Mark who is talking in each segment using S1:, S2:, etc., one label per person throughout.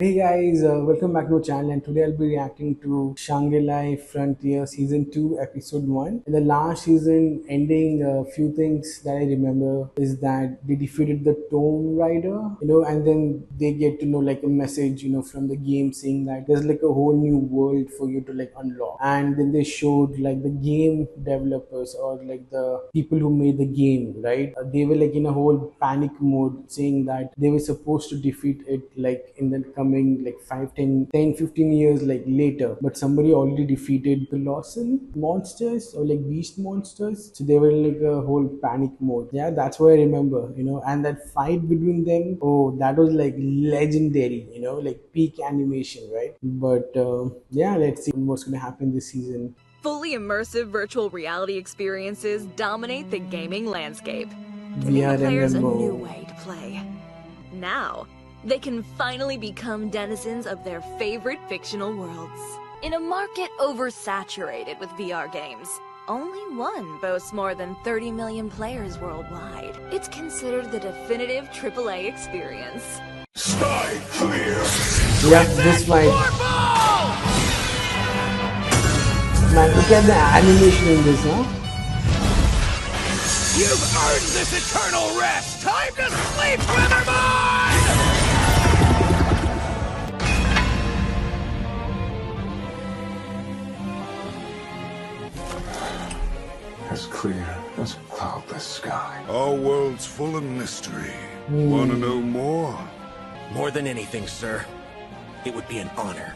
S1: Hey guys, welcome back to our channel, and today I'll be reacting to Shangri-La Frontier Season 2 Episode 1. In the last season ending, a few things that I remember is that they defeated the Tomb Raider, and then they get to know like a message, from the game saying that there's like a whole new world for you to like unlock. And then they showed like the game developers or like the people who made the game, right? They were like in a whole panic mode saying that they were supposed to defeat it like in the coming like 5, 10, 10, 15 years like later, but somebody already defeated colossal monsters or like beast monsters, so they were in like a whole panic mode. Yeah, that's what I remember, and that fight between them, oh, that was like legendary, like peak animation, right? But yeah, let's see what's gonna happen this season.
S2: Fully immersive virtual reality experiences dominate the gaming landscape, giving the
S1: VR
S2: players a
S1: MMO.
S2: new way to play. Now, they can finally become denizens of their favorite fictional worlds. In a market oversaturated with VR games, only one boasts more than 30 million players worldwide. It's considered the definitive AAA experience.
S3: Sky clear!
S1: Yeah, this fight. Man, look at the animation in this, huh?
S3: You've earned this eternal rest! Time to sleep, Weatherman!
S4: As clear as a cloudless sky.
S3: Our world's full of mystery. Wanna know more?
S5: More than anything, sir. It would be an honor.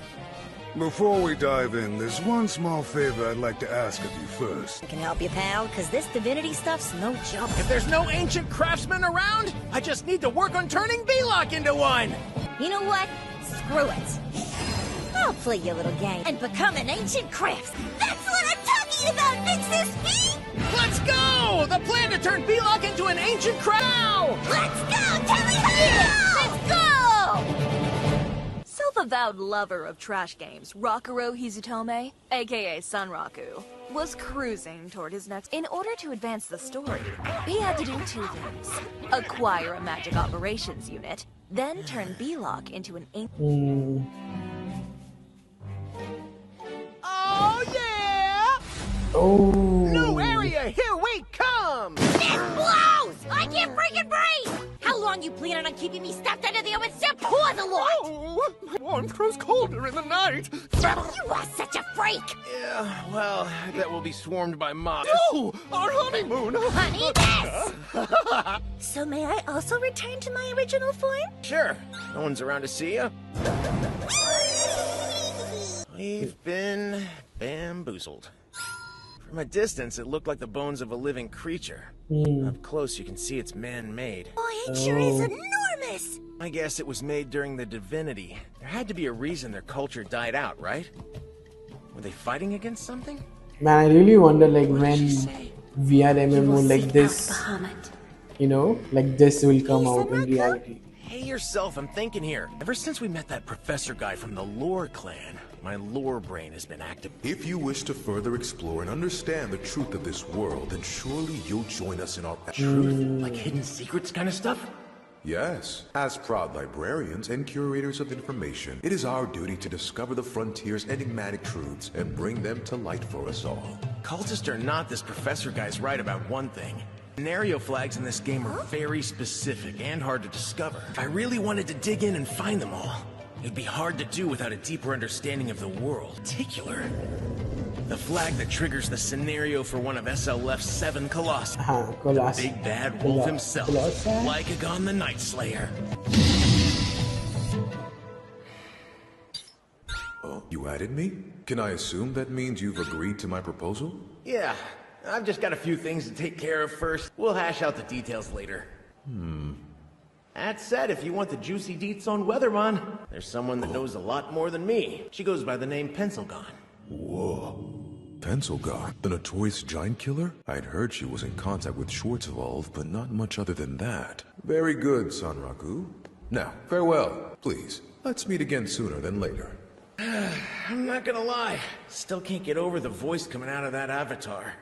S3: Before we dive in, there's one small favor I'd like to ask of you first.
S6: I can help you, pal, because this divinity stuff's no joke.
S5: If there's no ancient craftsman around, I just need to work on turning V-Lock into one!
S6: You know what? Screw it. I'll play your little game and become an ancient crafts. That's what I'm talking about! Fix this me!
S5: Let's go! The plan to turn V-Lock into an ancient crown!
S6: Let's go! Tell me how! Let's go!
S2: Self-avowed lover of trash games, Rakuro Hizutome, aka Sanraku, was cruising toward his next. In order to advance the story, he had to do two things: acquire a magic operations unit, then turn V-Lock into an ancient.
S5: Oh, yeah!
S1: Oh.
S5: New area, here we come!
S6: This blows! I can't freaking breathe! How long you planning on keeping me stuffed under the oven step? Pause a lot!
S5: Oh, my warmth grows colder in the night.
S6: You are such a freak!
S5: Yeah, well, I bet we'll be swarmed by mobs.
S3: Oh, our honeymoon!
S6: Honey, this! So may I also return to my original form?
S5: Sure, no one's around to see you. We've been bamboozled. From a distance, it looked like the bones of a living creature. Up close, you can see it's man-made.
S6: Boy, it sure is enormous!
S5: I guess it was made during the divinity. There had to be a reason their culture died out, right? Were they fighting against something?
S1: Man, I really wonder like
S5: What did
S1: when
S5: she say?
S1: VR MMO like this,
S6: Bahamut.
S1: like this will come out in reality.
S5: Hey yourself, I'm thinking here. Ever since we met that professor guy from the Lore clan, my lore brain has been active.
S7: If you wish to further explore and understand the truth of this world, then surely you'll join us in our
S5: Truth? Like hidden secrets kind of stuff?
S7: Yes. As proud librarians and curators of information, it is our duty to discover the frontier's enigmatic truths and bring them to light for us all.
S5: Cultist or not, this professor guy's right about one thing. Scenario flags in this game are very specific and hard to discover. If I really wanted to dig in and find them all, it'd be hard to do without a deeper understanding of the world. In particular, the flag that triggers the scenario for one of SLF's 7 colossi.
S1: Colossus.
S5: Big bad wolf himself, Lycagon the Night Slayer.
S7: Oh, you added me? Can I assume that means you've agreed to my proposal?
S5: Yeah, I've just got a few things to take care of first. We'll hash out the details later. That said, if you want the juicy deets on Weatherman, there's someone that knows a lot more than me. She goes by the name Pencilgon.
S7: Whoa. Pencilgon, the notorious giant killer? I'd heard she was in contact with Schwarzwolf, but not much other than that. Very good, Sanraku. Now, farewell. Please, let's meet again sooner than later.
S5: I'm not gonna lie, still can't get over the voice coming out of that avatar.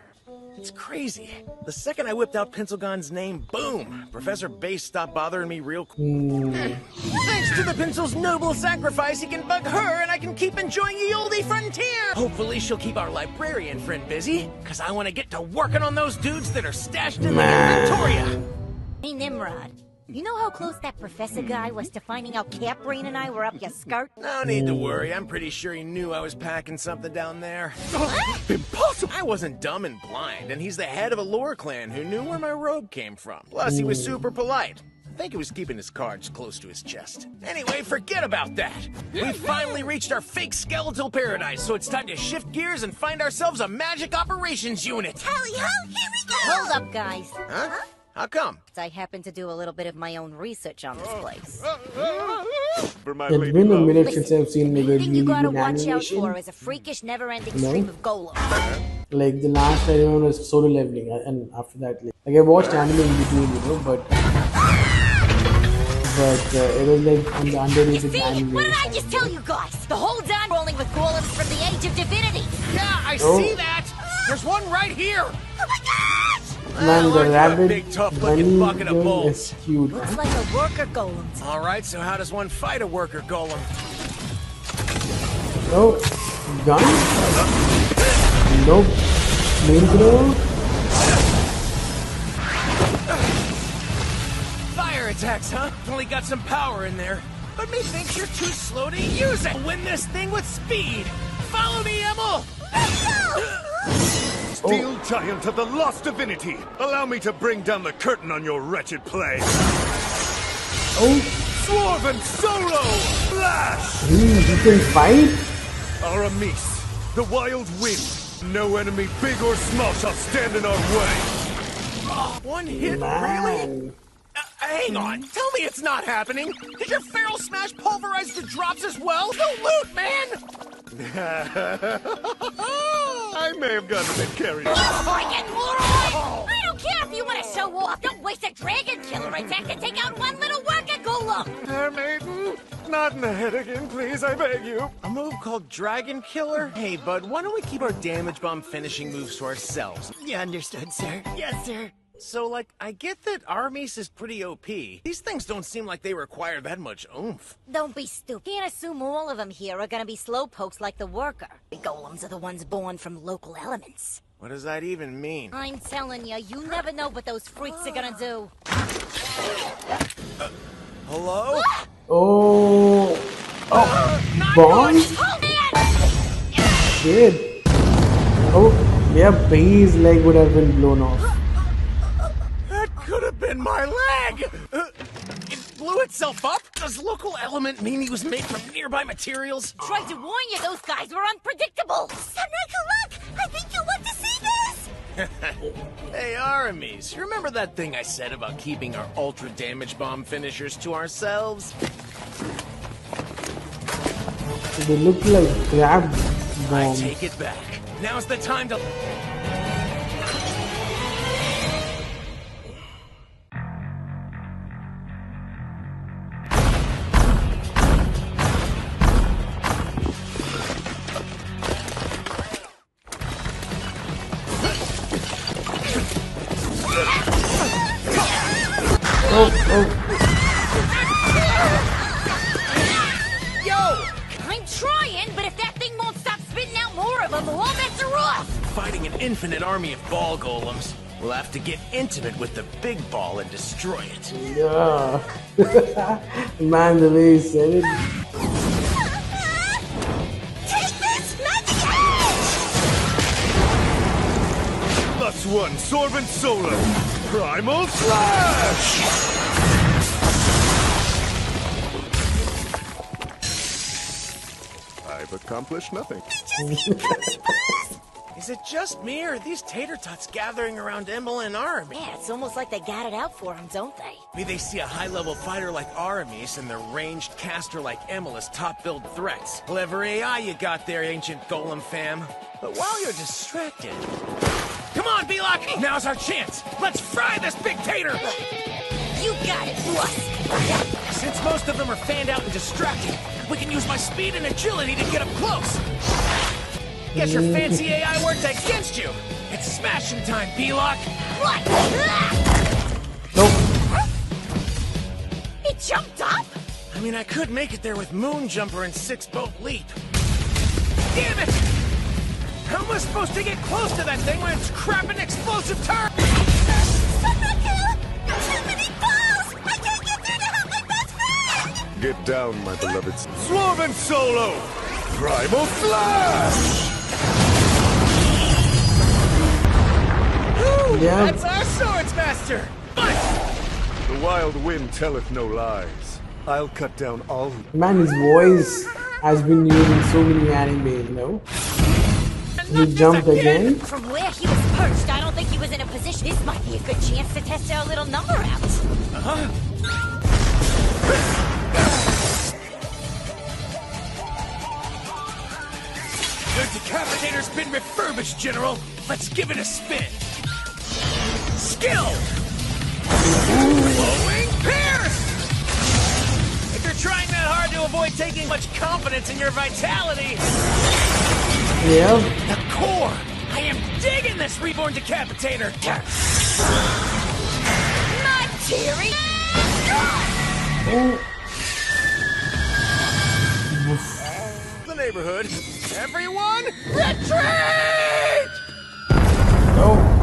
S5: It's crazy. The second I whipped out Pencilgon's name, boom! Professor Base stopped bothering me real quick. Thanks to the pencil's noble sacrifice, he can bug her and I can keep enjoying the oldie frontier! Hopefully she'll keep our librarian friend busy, because I want to get to working on those dudes that are stashed in the inventoria!
S6: Hey, Nimrod. You know how close that professor guy was to finding out Caprain and I were up your skirt?
S5: No need to worry. I'm pretty sure he knew I was packing something down there.
S6: What?
S5: Impossible! I wasn't dumb and blind, and he's the head of a lore clan who knew where my robe came from. Plus, he was super polite. I think he was keeping his cards close to his chest. Anyway, forget about that. We finally reached our fake skeletal paradise, so it's time to shift gears and find ourselves a magic operations unit.
S6: Tally-ho, here we go! Hold up, guys.
S5: Huh? How come?
S6: I happen to do a little bit of my own research on this place.
S1: It's been a minute since I've seen like a
S6: The thing
S1: really
S6: you gotta
S1: good
S6: watch out for
S1: animation.
S6: is a freakish, never-ending stream of golems.
S1: Like the last I remember was solo leveling, and after that, like I watched anime in between, you know, but it was like on the underrated
S6: See,
S1: anime.
S6: what did I just tell you guys? The whole time rolling with golems from the Age of Divinity.
S5: Yeah, I
S1: Oh.
S5: see that! There's one right here!
S6: Oh my gosh!
S1: Man, the
S5: Aren't you a
S1: rabbit
S5: big, tough-looking
S1: bunny
S5: bucket of
S1: girl
S5: balls?
S1: is cute.
S6: Looks like a worker golem.
S5: Alright, so how does one fight a worker golem?
S1: Oh, gun? Nope. Flamethrower?
S5: Fire attacks, huh? Only got some power in there. But methinks you're too slow to use it! Win this thing with speed! Follow me, Emil!
S3: Steel giant of the lost divinity! Allow me to bring down the curtain on your wretched play!
S1: Oh,
S3: Swarven Solo! Flash!
S1: he can fight?
S3: Aramis, the wild wind! No enemy, big or small, shall stand in our way!
S5: One hit, really?
S1: Man.
S5: Hang on, tell me it's not happening! Did your feral smash pulverize the drops as well? No loot, man!
S3: I may have gotten a bit carried away.
S6: Friggin' moron! I don't care if you want to show off. Don't waste a dragon killer attack to take out one little worker golem.
S3: Fair maiden, not in the head again, please, I beg you.
S5: A move called Dragon Killer? Hey, bud, why don't we keep our damage bomb finishing moves to ourselves? You understood, sir? Yes, sir. So, like, I get that Aramis is pretty OP. These things don't seem like they require that much oomph.
S6: Don't be stupid. Can't assume all of them here are gonna be slowpokes like the worker. The golems are the ones born from local elements.
S5: What does that even mean?
S6: I'm telling you, you never know what those freaks are gonna do.
S5: Hello?
S1: Oh. Oh.
S5: Not
S1: Bond?
S5: good.
S6: Oh man!
S1: Shit. Oh, yeah, Pay's leg would have been blown off.
S5: That could have been my leg! It blew itself up? Does local element mean he was made from nearby materials?
S6: Tried to warn you, those guys were unpredictable. Sunrico, look! I think you want to see this!
S5: Hey, Aramis, remember that thing I said about keeping our ultra damage bomb finishers to ourselves?
S1: They look like crab
S5: I
S1: bombs.
S5: take it back. Now's the time to...
S1: Oh, oh.
S5: Yo!
S6: I'm trying, but if that thing won't stop spitting out more of them, all bets are off!
S5: Fighting an infinite army of ball golems. We'll have to get intimate with the big ball and destroy it.
S1: Yeah. Man, the way he said it.
S6: Take this, magic edge!
S3: Plus one, Swarven Solo! Primal Flash! I've accomplished nothing.
S5: Is it just me, or are these tater tots gathering around Emil and Aramis?
S6: Yeah, it's almost like they got it out for him, don't they?
S5: Maybe they see a high-level fighter like Aramis and their ranged caster like Emil as top-build threats. Clever AI you got there, ancient golem fam. But while you're distracted... Come on, Belok! Now's our chance! Let's fry this big tater!
S6: You got it, boss!
S5: Since most of them are fanned out and distracted, we can use my speed and agility to get up close! Guess your fancy AI worked against you! It's smashing time, P-Lock!
S6: What?
S1: Nope.
S6: It jumped up?
S5: I mean, I could make it there with Moon Jumper and 6-boat leap. Damn it! How am I supposed to get close to that thing when it's crapping explosive turn?
S6: Sunraku! Too many balls! I can't get through to help my best friend!
S3: Get down, my beloved. Swarm and Solo! Primal Flash!
S1: Yeah.
S5: That's our Swords Master! But
S3: The wild wind telleth no lies. I'll cut down all who...
S1: Man, his voice has been used in so many anime, you know. He jumped again.
S6: From where he was perched, I don't think he was in a position. This might be a good chance to test our little number out.
S5: the Decapitator's been refurbished, General. Let's give it a spin. Skill! Flowing Pierce! If you're trying that hard to avoid taking much confidence in your vitality...
S1: Yeah.
S5: The core! I am digging this reborn Decapitator!
S6: My dearie!
S1: Oh.
S5: The neighborhood. Everyone, retreat!
S1: Oh.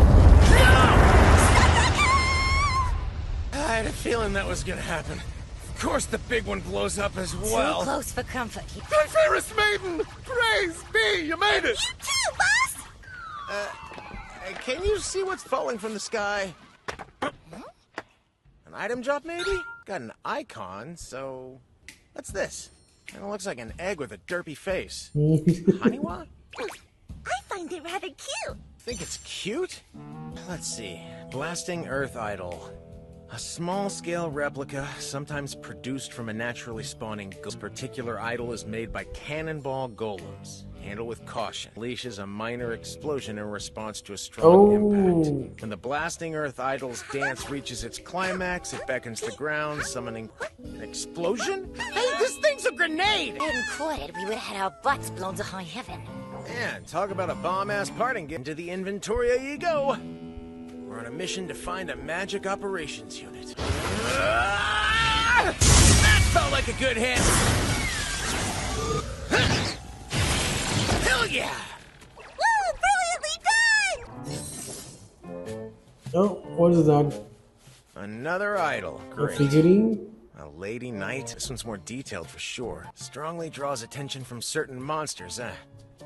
S5: I had a feeling that was gonna happen. Of course the big one blows up as well.
S6: Too close for comfort.
S3: My fairest maiden! Praise be, you made it!
S6: You too, boss!
S5: Can you see what's falling from the sky? An item drop, maybe? Got an icon, so... What's this? It looks like an egg with a derpy face. Haniwa?
S6: I find it rather cute.
S5: Think it's cute? Let's see. Blasting Earth Idol. A small-scale replica, sometimes produced from a naturally spawning ghost. This particular idol is made by cannonball golems. Handle with caution. Unleashes a minor explosion in response to a strong impact. When the Blasting Earth Idol's dance reaches its climax, it beckons the ground, summoning an explosion? Hey, this thing's a grenade!
S6: If we hadn't caught it, we would have had our butts blown to high heaven.
S5: Man, talk about a bomb-ass parting. Get into the inventory you go. We're on a mission to find a magic operations unit. That felt like a good hit. Hell yeah!
S6: Woo! Brilliantly done!
S1: Oh, what is that?
S5: Another idol.
S1: A
S5: Great.
S1: figurine?
S5: A lady knight. This one's more detailed for sure. Strongly draws attention from certain monsters, I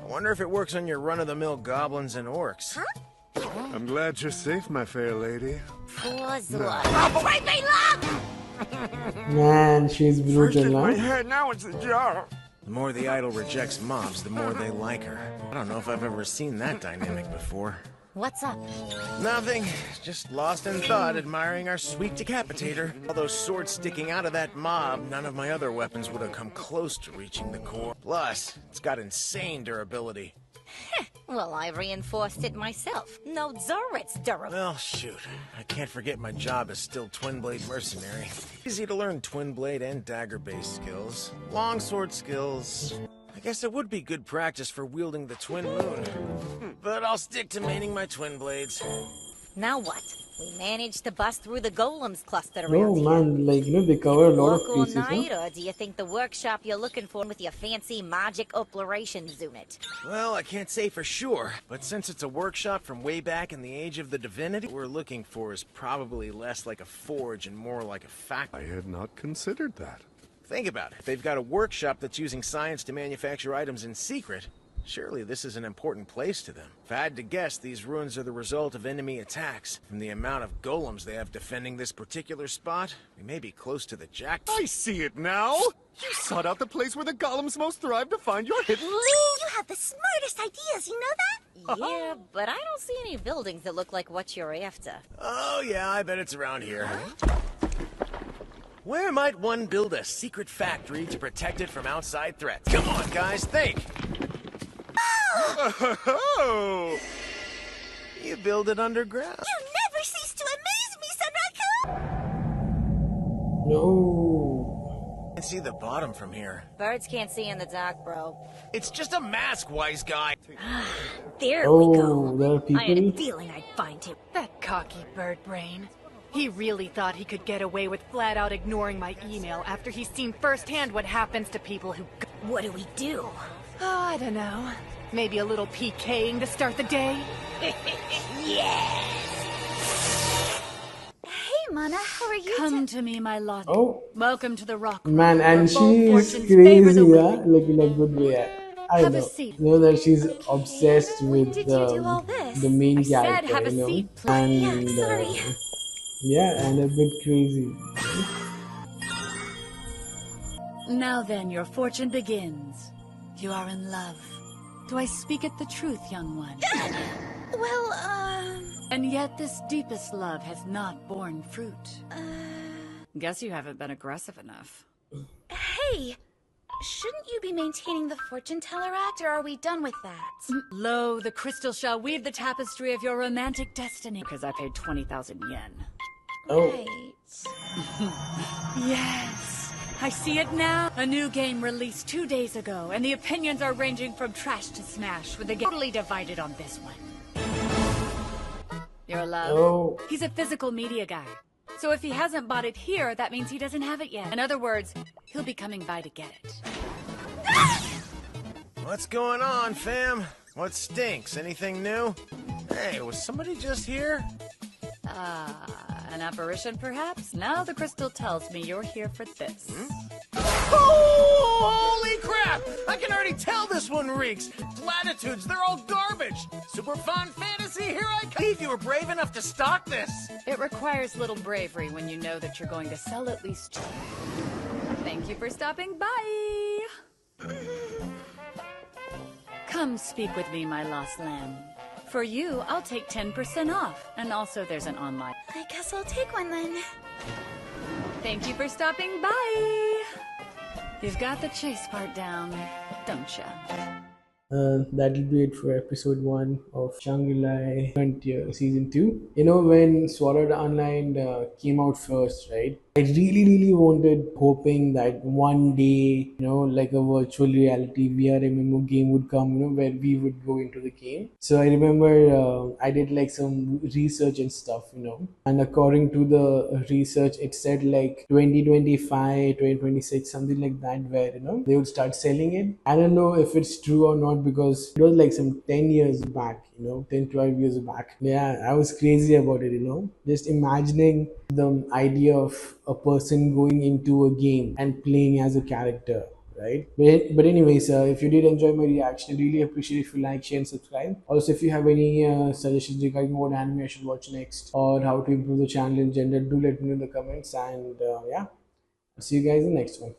S5: wonder if it works on your run-of-the-mill goblins and orcs.
S6: Huh?
S3: I'm glad you're safe, my fair lady.
S6: Poor Zora. Operate me, love!
S1: Man, she's brutal, huh?
S3: head, now it's a jar.
S5: The more the idol rejects mobs, the more they like her. I don't know if I've ever seen that dynamic before.
S6: What's up?
S5: Nothing. Just lost in thought, admiring our sweet Decapitator. All those swords sticking out of that mob, none of my other weapons would have come close to reaching the core. Plus, it's got insane durability.
S6: Well, I reinforced it myself. No Zorit's durable.
S5: Well, shoot. I can't forget my job as still Twin Blade Mercenary. Easy to learn Twin Blade and dagger-based skills. Longsword skills. I guess it would be good practice for wielding the Twin Moon. But I'll stick to maining my Twin Blades.
S6: Now what? We managed to bust through the golems clustered
S1: Oh
S6: around here.
S1: man, like, you know, they cover a lot
S6: Walk
S1: of
S6: all
S1: pieces,
S6: night,
S1: huh?
S6: or do you think the workshop you're looking for with your fancy magic operations unit?
S5: Well, I can't say for sure, but since it's a workshop from way back in the age of the divinity, what we're looking for is probably less like a forge and more like a factory.
S3: I had not considered that.
S5: Think about it. If they've got a workshop that's using science to manufacture items in secret, surely this is an important place to them. If I had to guess, these ruins are the result of enemy attacks. From the amount of golems they have defending this particular spot, we may be close to the jackpot.
S3: I see it now! You sought out the place where the golems most thrive to find your hidden loot!
S6: You have the smartest ideas, you know that? Yeah, but I don't see any buildings that look like what you're after.
S5: Oh yeah, I bet it's around here. Where might one build a secret factory to protect it from outside threats? Come on, guys, think!
S3: Oh!
S5: You build it underground.
S6: You never cease to amaze me, Sunraku!
S1: No.
S5: I can see the bottom from here.
S6: Birds can't see in the dark, bro.
S5: It's just a mask, wise guy.
S6: There we
S1: Oh,
S6: go.
S1: there are
S6: I had a
S1: people.
S6: feeling I'd find him.
S8: That cocky bird brain. He really thought he could get away with flat out ignoring my email after he's seen firsthand what happens to people who...
S6: What do we do?
S8: Oh, I don't know. Maybe a little PKing to start the day?
S6: Yes! Hey, Mana, how are you?
S8: Come to me, my lord.
S1: Oh,
S8: Welcome to the rock.
S1: man, and
S8: where bold
S1: she's
S8: fortunes favor
S1: crazy,
S8: the
S1: yeah?
S8: willing.
S1: Like in a good way. Yeah. I
S8: Have a
S1: know.
S8: seat.
S1: You know that she's obsessed
S6: When
S1: with
S6: did you do all this?
S1: the main
S8: I said
S1: character,
S8: have a
S1: you know?
S8: seat,
S1: And,
S6: Yeah, sorry.
S1: yeah, and a bit crazy.
S8: Now then, your fortune begins. You are in love. Do I speak it the truth, young one?
S6: Well,
S8: And yet this deepest love has not borne fruit. Guess you haven't been aggressive enough.
S6: hey! Shouldn't you be maintaining the fortune teller act, or are we done with that?
S8: Lo, the crystal shall weave the tapestry of your romantic destiny. Because I paid 20,000 yen.
S1: Oh.
S6: Right.
S8: Yes, I see it now. A new game released 2 days ago, and the opinions are ranging from trash to smash, with the game totally divided on this one. Your love.
S1: Oh.
S8: He's a physical media guy. So if he hasn't bought it here, that means he doesn't have it yet. In other words, he'll be coming by to get it.
S5: What's going on, fam? What stinks? Anything new? Hey, was somebody just here?
S8: An apparition, perhaps? Now the crystal tells me you're here for this.
S5: Oh, holy crap! I can already tell this one reeks. Platitudes, they're all garbage. Super fun fantasy, here I come. If you were brave enough to stock this.
S8: It requires little bravery when you know that you're going to sell at least 2. Thank you for stopping by. Come speak with me, my lost lamb. For you, I'll take 10% off. And also there's an online.
S6: I guess I'll take one then.
S8: Thank you for stopping by. You've got the chase part down, don't ya?
S1: That'll be it for episode 1 of Shangri-La Frontier Season 2. You know, when Sword Art Online came out first, right? I really wanted, hoping that one day, you know, like a virtual reality VR MMO game would come, you know, where we would go into the game. So I remember I did like some research and stuff, you know, and according to the research, it said like 2025, 2026, something like that, where, you know, they would start selling it. I don't know if it's true or not, because it was like some 10 years back, you know, 10-12 years back. Yeah, I was crazy about it, you know, just imagining the idea of a person going into a game and playing as a character, right? But anyways, if you did enjoy my reaction, I really appreciate if you like, share and subscribe. Also, if you have any suggestions regarding what anime I should watch next or how to improve the channel in general, do let me know in the comments. And yeah, I'll see you guys in the next one.